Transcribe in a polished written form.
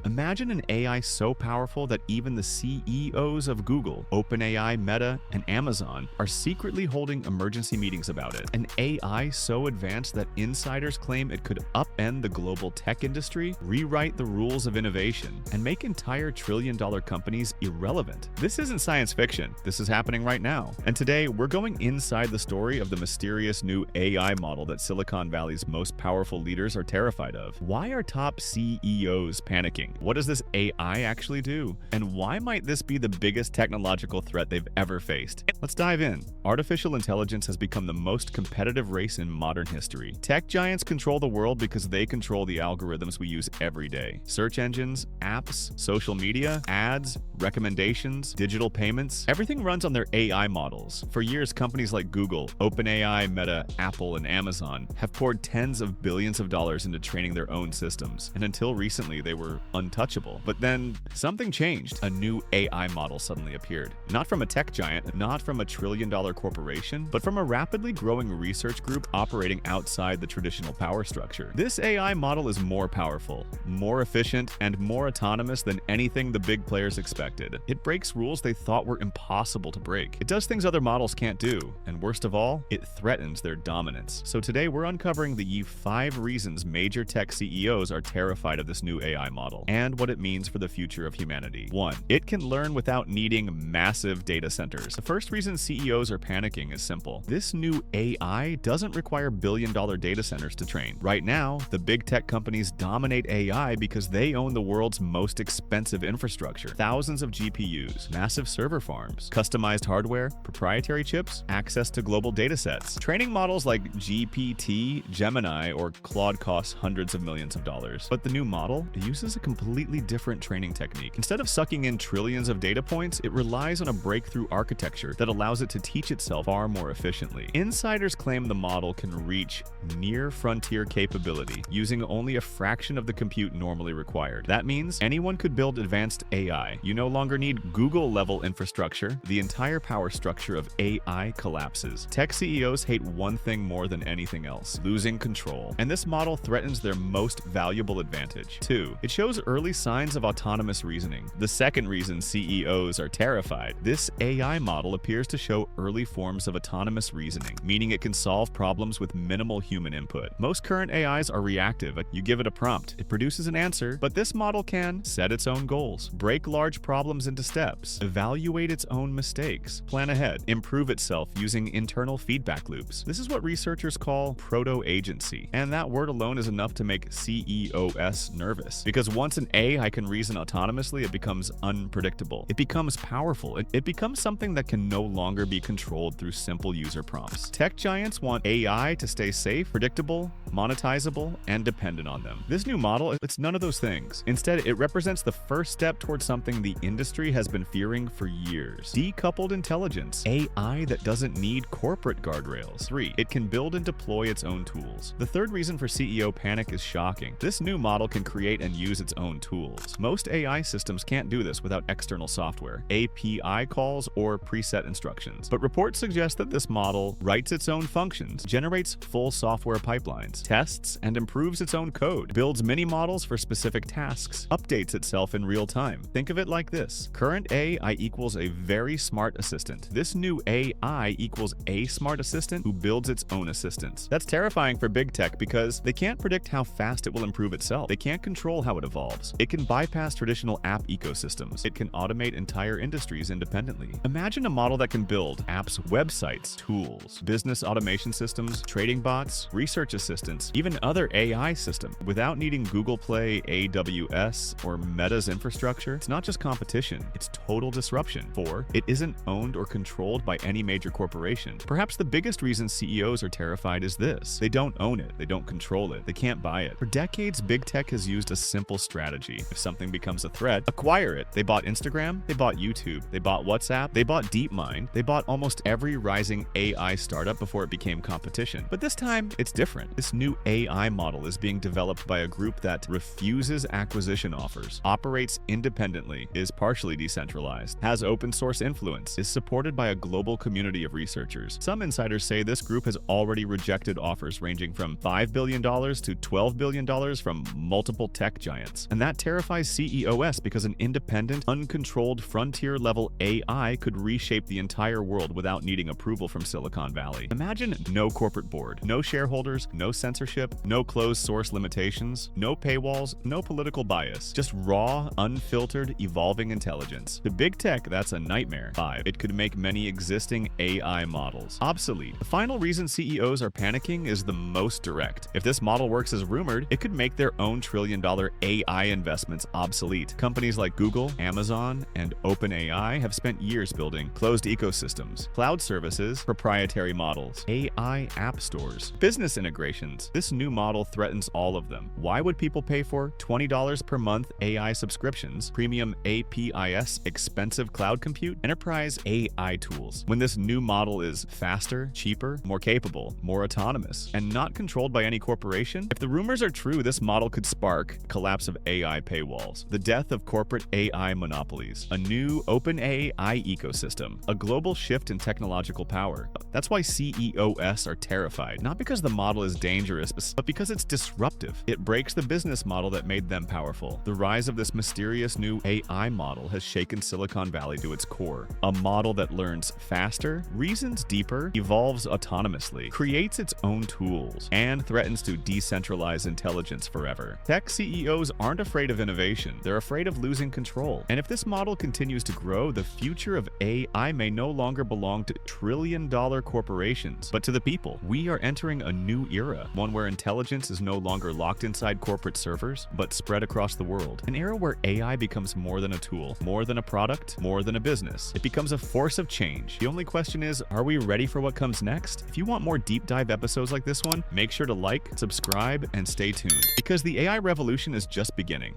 Imagine an AI so powerful that even the CEOs of Google, OpenAI, Meta, and Amazon are secretly holding emergency meetings about it. An AI so advanced that insiders claim it could upend the global tech industry, rewrite the rules of innovation, and make entire trillion-dollar companies irrelevant. This isn't science fiction. This is happening right now. And today, we're going inside the story of the mysterious new AI model that Silicon Valley's most powerful leaders are terrified of. Why are top CEOs panicking? What does this AI actually do? And why might this be the biggest technological threat they've ever faced? Let's dive in. Artificial intelligence has become the most competitive race in modern history. Tech giants control the world because they control the algorithms we use every day. Search engines, apps, social media, ads, recommendations, digital payments, everything runs on their AI models. For years, companies like Google, OpenAI, Meta, Apple, and Amazon have poured tens of billions of dollars into training their own systems, and until recently, they were untouchable. But then something changed. A new AI model suddenly appeared. Not from a tech giant, not from a trillion-dollar corporation, but from a rapidly growing research group operating outside the traditional power structure. This AI model is more powerful, more efficient, and more autonomous than anything the big players expected. It breaks rules they thought were impossible to break. It does things other models can't do, and worst of all, it threatens their dominance. So today we're uncovering the 5 reasons major tech CEOs are terrified of this new AI model, and what it means for the future of humanity. 1. It can learn without needing massive data centers. The first reason CEOs are panicking is simple. This new AI doesn't require billion-dollar data centers to train. Right now, the big tech companies dominate AI because they own the world's most expensive infrastructure. Thousands of GPUs, massive server farms, customized hardware, proprietary chips, access to global datasets. Training models like GPT, Gemini, or Claude cost hundreds of millions of dollars. But the new model uses a completely different training technique. Instead of sucking in trillions of data points, it relies on a breakthrough architecture that allows it to teach itself far more efficiently. Insiders claim the model can reach near-frontier capability using only a fraction of the compute normally required. That means anyone could build advanced AI. You no longer need Google-level infrastructure. The entire power structure of AI collapses. Tech CEOs hate one thing more than anything else: losing control. And this model threatens their most valuable advantage. 2. It shows early signs of autonomous reasoning. The second reason CEOs are terrified. This AI model appears to show early forms of autonomous reasoning, meaning it can solve problems with minimal human input. Most current AIs are reactive. You give it a prompt, it produces an answer, but this model can set its own goals, break large problems into steps, evaluate its own mistakes, plan ahead, improve itself using internal feedback loops. This is what researchers call proto-agency, and that word alone is enough to make CEOs nervous. Because once an AI can reason autonomously, it becomes unpredictable. It becomes powerful. It becomes something that can no longer be controlled through simple user prompts. Tech giants want AI to stay safe, predictable, monetizable, and dependent on them. This new model, it's none of those things. Instead, it represents the first step towards something the industry has been fearing for years: decoupled intelligence, AI that doesn't need corporate guardrails. 3. It can build and deploy its own tools. The third reason for CEO panic is shocking. This new model can create and use its own tools. Most AI systems can't do this without external software, API calls, or preset instructions. But reports suggest that this model writes its own functions, generates full software pipelines, tests and improves its own code, builds mini models for specific tasks, updates itself in real time. Think of it like this: current AI equals a very smart assistant. This new AI equals a smart assistant who builds its own assistants. That's terrifying for big tech because they can't predict how fast it will improve itself. They can't control how it evolves. It can bypass traditional app ecosystems. It can automate entire industries independently. Imagine a model that can build apps, websites, tools, business automation systems, trading bots, research assistants, even other AI systems without needing Google Play, AWS, or Meta's infrastructure. It's not just competition, it's total disruption. 4. It isn't owned or controlled by any major corporation. Perhaps the biggest reason CEOs are terrified is this: they don't own it, they don't control it, they can't buy it. For decades, big tech has used a simple strategy. If something becomes a threat, acquire it. They bought Instagram, they bought YouTube, they bought WhatsApp, they bought DeepMind, they bought almost every rising AI startup before it became competition. But this time, it's different. This new AI model is being developed by a group that refuses acquisition offers, operates independently, is partially decentralized, has open source influence, is supported by a global community of researchers. Some insiders say this group has already rejected offers ranging from $5 billion to $12 billion from multiple tech giants. And And that terrifies CEOs because an independent, uncontrolled, frontier-level AI could reshape the entire world without needing approval from Silicon Valley. Imagine no corporate board, no shareholders, no censorship, no closed source limitations, no paywalls, no political bias, just raw, unfiltered, evolving intelligence. To big tech, that's a nightmare. 5. It could make many existing AI models obsolete. The final reason CEOs are panicking is the most direct. If this model works as rumored, it could make their own trillion-dollar AI investments obsolete. Companies like Google, Amazon, and OpenAI have spent years building closed ecosystems, cloud services, proprietary models, AI app stores, business integrations. This new model threatens all of them. Why would people pay for $20 per month AI subscriptions, premium APIs, expensive cloud compute, enterprise AI tools, when this new model is faster, cheaper, more capable, more autonomous, and not controlled by any corporation? If the rumors are true, this model could spark collapse of AI paywalls, the death of corporate AI monopolies, a new open AI ecosystem, a global shift in technological power. That's why CEOs are terrified, not because the model is dangerous, but because it's disruptive. It breaks the business model that made them powerful. The rise of this mysterious new AI model has shaken Silicon Valley to its core. A model that learns faster, reasons deeper, evolves autonomously, creates its own tools, and threatens to decentralize intelligence forever. Tech CEOs aren't afraid of innovation, they're afraid of losing control. And if this model continues to grow, the future of AI may no longer belong to trillion-dollar corporations, but to the people. We are entering a new era, one where intelligence is no longer locked inside corporate servers, but spread across the world. An era where AI becomes more than a tool, more than a product, more than a business. It becomes a force of change. The only question is, are we ready for what comes next? If you want more deep dive episodes like this one, make sure to like, subscribe, and stay tuned, because the AI revolution is just beginning.